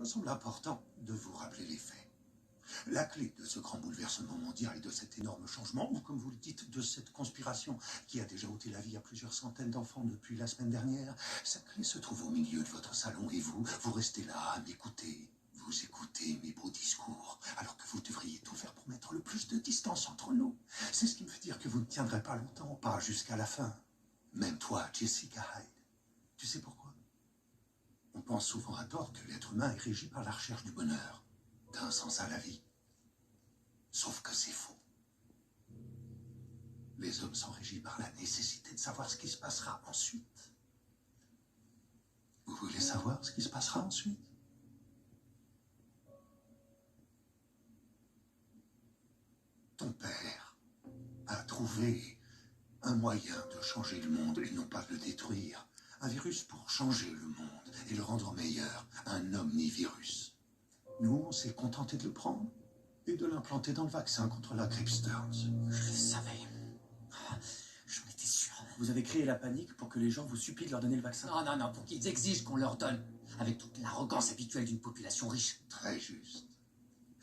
me semble important de vous rappeler les faits. La clé de ce grand bouleversement mondial et de cet énorme changement, ou comme vous le dites, de cette conspiration qui a déjà ôté la vie à plusieurs centaines d'enfants depuis la semaine dernière, sa clé se trouve au milieu de votre salon et vous restez là à m'écouter. Vous écoutez mes beaux discours, alors que vous devriez tout faire pour mettre le plus de distance entre nous. C'est ce qui me fait dire que vous ne tiendrez pas longtemps, pas jusqu'à la fin. Même toi, Jessica Hyde. Tu sais pourquoi? On pense souvent à tort que l'être humain est régi par la recherche du bonheur, d'un sens à la vie. Sauf que c'est faux. Les hommes sont régis par la nécessité de savoir ce qui se passera ensuite. Vous voulez savoir ce qui se passera ensuite? Ton père a trouvé un moyen de changer le monde et non pas de le détruire. Un virus pour changer le monde et le rendre meilleur. Un omnivirus. Nous, on s'est contenté de le prendre et de l'implanter dans le vaccin contre la grippe Stearns. Je le savais. J'en étais sûr. Vous avez créé la panique pour que les gens vous supplient de leur donner le vaccin. Non, pour qu'ils exigent qu'on leur donne. Avec toute l'arrogance habituelle d'une population riche. Très juste.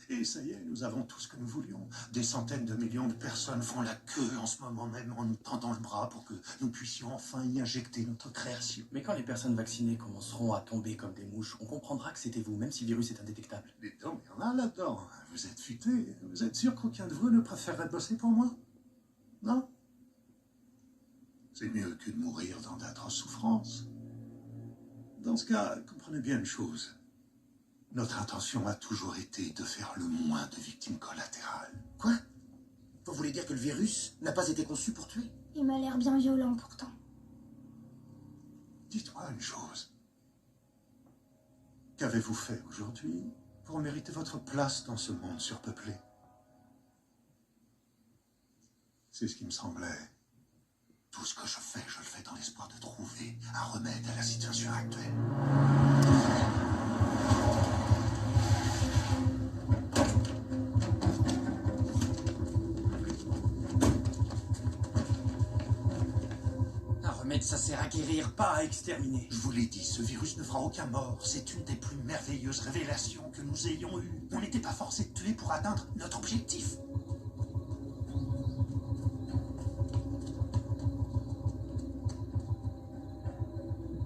Et ça y est, nous avons tout ce que nous voulions. Des centaines de millions de personnes font la queue en ce moment même en nous tendant le bras pour que nous puissions enfin y injecter notre création. Mais quand les personnes vaccinées commenceront à tomber comme des mouches, on comprendra que c'était vous, même si le virus est indétectable. Dites donc, il y en a là-dedans. Vous êtes futé. Vous êtes sûr qu'aucun de vous ne préférerait bosser pour moi? Non? C'est mieux que de mourir dans d'atroces souffrances. Dans ce cas, comprenez bien une chose. Notre intention a toujours été de faire le moins de victimes collatérales. Quoi? Vous voulez dire que le virus n'a pas été conçu pour tuer? Il m'a l'air bien violent pourtant. Dites-moi une chose. Qu'avez-vous fait aujourd'hui pour mériter votre place dans ce monde surpeuplé? C'est ce qui me semblait. Tout ce que je le fais dans l'espoir de trouver un remède à la situation actuelle. Un remède, ça sert à guérir, Pas à exterminer. Je vous l'ai dit, ce virus ne fera aucun mort. C'est une des plus merveilleuses révélations que nous ayons eues. On n'était pas forcé de tuer pour atteindre notre objectif.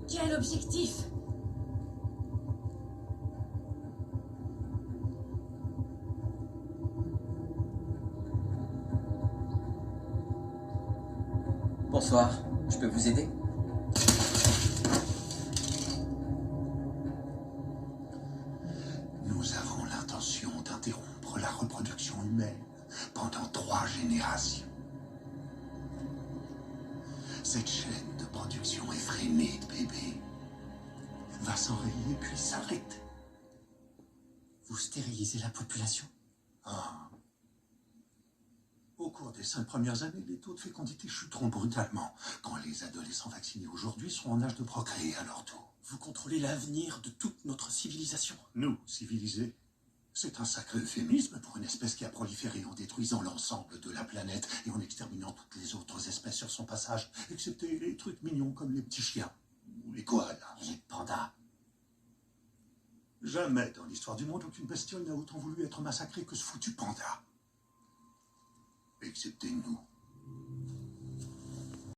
Quel objectif? Bonsoir, je peux vous aider? Nous avons l'intention d'interrompre la reproduction humaine pendant 3 générations. Cette chaîne de production effrénée de bébés va s'enrayer puis s'arrêter. Vous stérilisez la population? Ah. Au cours des 5 premières années, les taux de fécondité chuteront brutalement quand les adolescents vaccinés aujourd'hui seront en âge de procréer à leur tour. Vous contrôlez l'avenir de toute notre civilisation. Nous, civilisés, c'est un sacré euphémisme pour une espèce qui a proliféré en détruisant l'ensemble de la planète et en exterminant toutes les autres espèces sur son passage, excepté les trucs mignons comme les petits chiens ou les koalas. Les pandas. Jamais dans l'histoire du monde, aucune bestiole n'a autant voulu être massacrée que ce foutu panda. Excepté nous.